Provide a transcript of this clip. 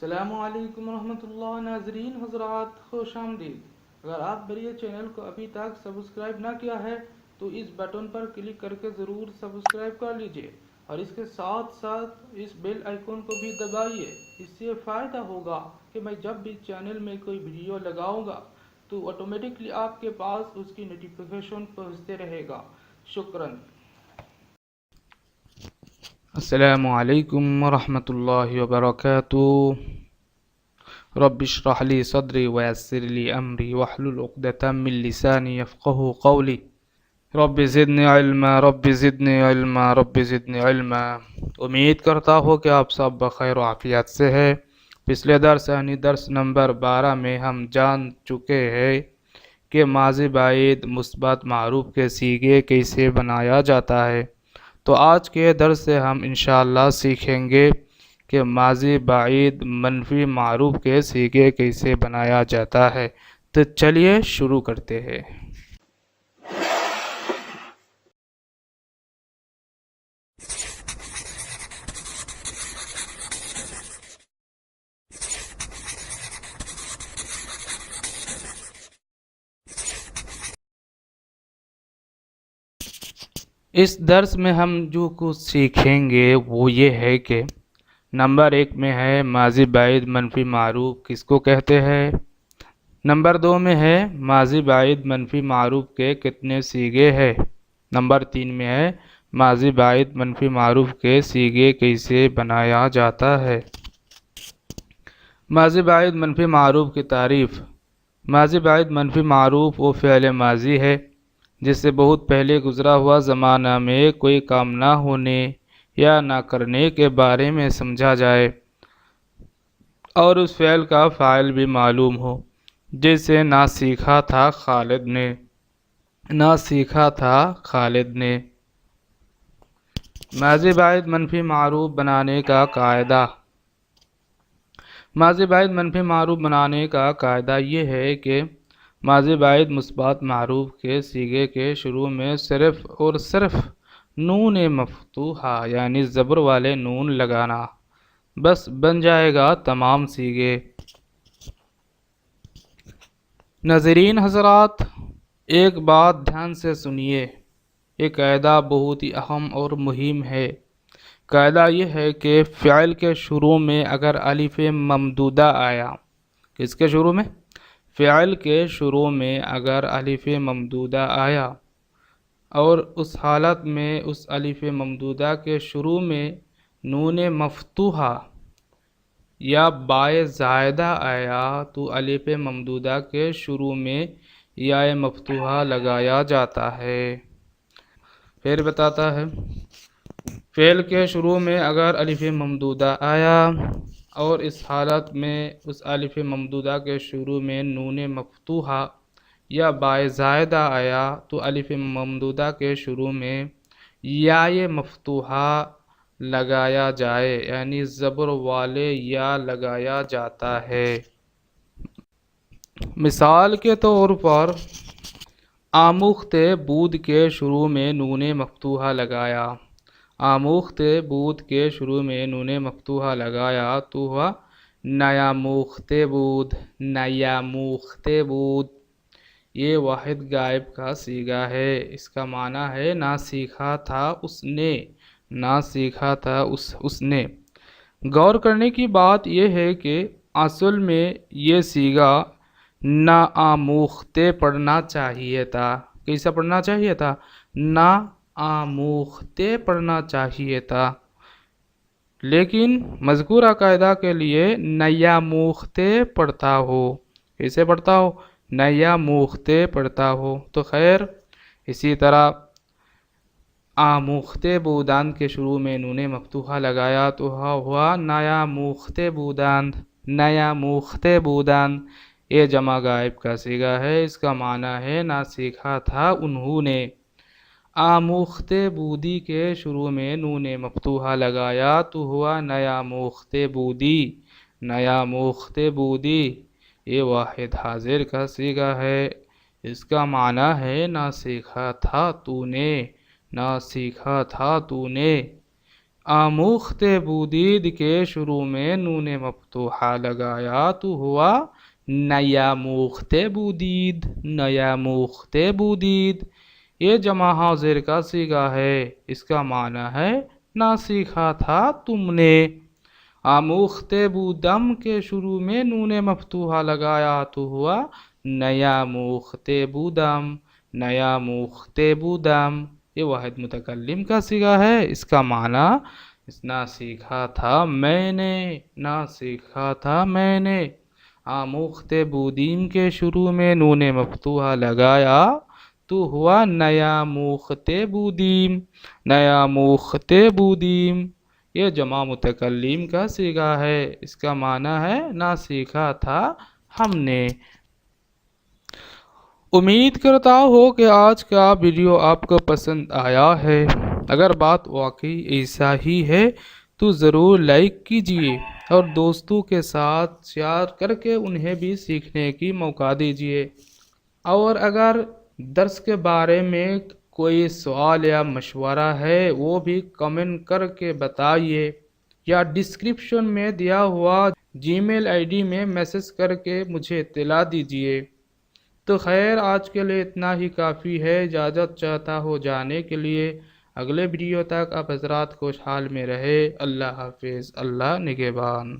السلام علیکم ورحمۃ اللہ ناظرین حضرات، خوش آمدید۔ اگر آپ میرے چینل کو ابھی تک سبسکرائب نہ کیا ہے تو اس بٹن پر کلک کر کے ضرور سبسکرائب کر لیجئے اور اس کے ساتھ ساتھ اس بیل آئیکن کو بھی دبائیے۔ اس سے فائدہ ہوگا کہ میں جب بھی چینل میں کوئی ویڈیو لگاؤں گا تو آٹومیٹکلی آپ کے پاس اس کی نوٹیفیکیشن پہنچتے رہے گا۔ شکراً۔ السلام علیکم ورحمۃ اللہ وبرکاتہ۔ رب اشرح لي صدري ويسر لي امري واحلل عقدة من لساني يفقهوا قولي رب زدنی علما رب زدنی علما رب زدنی علما۔ امید کرتا ہوں کہ آپ سب بخیر و عافیت سے ہیں۔ پچھلے درس یعنی درس نمبر 12 میں ہم جان چکے ہیں کہ ماضی بعید مثبت معروف کے صیغے کیسے بنایا جاتا ہے۔ تو آج کے درس سے ہم انشاءاللہ سیکھیں گے کہ ماضی بعید منفی معروف کے صیغے کیسے بنایا جاتا ہے۔ تو چلیے شروع کرتے ہیں۔ اس درس میں ہم جو کچھ سیکھیں گے وہ یہ ہے کہ نمبر 1 میں ہے ماضی بعید منفی معروف کس کو کہتے ہیں۔ نمبر 2 میں ہے ماضی بعید منفی معروف کے کتنے صیغے ہیں۔ نمبر 3 میں ہے ماضی بعید منفی معروف کے صیغے کیسے بنایا جاتا ہے۔ ماضی بعید منفی معروف کی تعریف۔ ماضی بعید منفی معروف وہ فعل ماضی ہے جس سے بہت پہلے گزرا ہوا زمانہ میں کوئی کام نہ ہونے یا نہ کرنے کے بارے میں سمجھا جائے اور اس فعل کا فاعل بھی معلوم ہو، جیسے نہ سیکھا تھا خالد نے، نہ سیکھا تھا خالد نے۔ ماضی بعید منفی معروف بنانے کا قاعدہ۔ ماضی بعید منفی معروف بنانے کا قاعدہ یہ ہے کہ ماضی بعید مثبت معروف کے صیغے کے شروع میں صرف اور صرف نون مفتوحہ یعنی زبر والے نون لگانا، بس بن جائے گا تمام صیغے۔ ناظرین حضرات، ایک بات دھیان سے سنیے، یہ قاعدہ بہت ہی اہم اور مہم ہے۔ قاعدہ یہ ہے کہ فعل کے شروع میں اگر الف ممدودہ آیا، کس کے شروع میں؟ فعل کے شروع میں اگر الف ممدودہ آیا اور اس حالت میں اس الف ممدودہ کے شروع میں نون مفتوحہ یا بائے زائدہ آیا تو الف ممدودہ کے شروع میں یا مفتوحہ لگایا جاتا ہے۔ پھر بتاتا ہے، فعل کے شروع میں اگر الف ممدودہ آیا اور اس حالت میں اس الف ممدودہ کے شروع میں نون مفتوحہ یا بائے زائدہ آیا تو الف ممدودہ کے شروع میں یا مفتوحہ لگایا جائے یعنی زبر والے یا لگایا جاتا ہے۔ مثال کے طور پر آموختے بود کے شروع میں نون مفتوحہ لگایا، آموختے بود کے شروع میں نون مفتوحہ لگایا تو ہوا نیاموختے بود، نیاموختے بود۔ یہ واحد غائب کا صیغہ ہے، اس کا معنی ہے نہ سیکھا تھا اس نے، نہ سیکھا تھا اس نے۔ غور کرنے کی بات یہ ہے کہ اصل میں یہ صیغہ نہ آموختے پڑھنا چاہیے تھا۔ کیسا پڑھنا چاہیے تھا؟ نہ آموختے پڑھنا چاہیے تھا، لیکن مذکورہ قاعدہ کے لیے نیاموختے پڑھتا ہو۔ کیسے پڑھتا ہو؟ نیاموختے پڑھتا ہو۔ تو خیر اسی طرح آموختے بودند کے شروع میں نون مفتوحہ لگایا تو ہوا نیاموختے بودند، نیاموختے بودند۔ یہ جمع غائب کا صیغہ ہے، اس کا معنی ہے نہ سیکھا تھا انہوں نے۔ آموختے بودی کے شروع میں نون مفتوحہ لگایا تو ہوا نیاموختے بودی، نیاموختے بودی۔ یہ واحد حاضر کا صیغہ ہے، اس کا معنی ہے نہ سیکھا تھا تو نے، نہ سیکھا تھا تو نے۔ آموختے بودید کے شروع میں نون مفتوحہ لگایا تو ہوا نیا موختے بودید، نیا موختے بودید۔ یہ جمع حاضر کا صیغہ ہے، اس کا معنی ہے نہ سیکھا تھا تم نے۔ آموختے بودم کے شروع میں نون مفتوحہ لگایا تو ہوا نیا موختے بودم، نیا موختے بودم۔ یہ واحد متکلم کا صیغہ ہے، اس کا معنی نہ سیکھا تھا میں نے، نہ سیکھا تھا میں نے۔ آموختے بودیم کے شروع میں نون مفتوحہ لگایا تو ہوا نیا موختے بودیم، نیا موختے بودیم۔ یہ جمع متکلم کا صیغہ ہے، اس کا معنی ہے نہ سیکھا تھا ہم نے۔ امید کرتا ہوں کہ آج کا ویڈیو آپ کو پسند آیا ہے۔ اگر بات واقعی ایسا ہی ہے تو ضرور لائک کیجئے اور دوستوں کے ساتھ شیئر کر کے انہیں بھی سیکھنے کی موقع دیجئے۔ اور اگر درس کے بارے میں کوئی سوال یا مشورہ ہے وہ بھی کمنٹ کر کے بتائیے، یا ڈسکرپشن میں دیا ہوا جی میل آئی ڈی میں میسج کر کے مجھے اطلاع دیجئے۔ تو خیر، آج کے لیے اتنا ہی کافی ہے۔ اجازت چاہتا ہوں جانے کے لیے۔ اگلے ویڈیو تک آپ حضرات خوشحال میں رہے۔ اللہ حافظ، اللہ نگہبان۔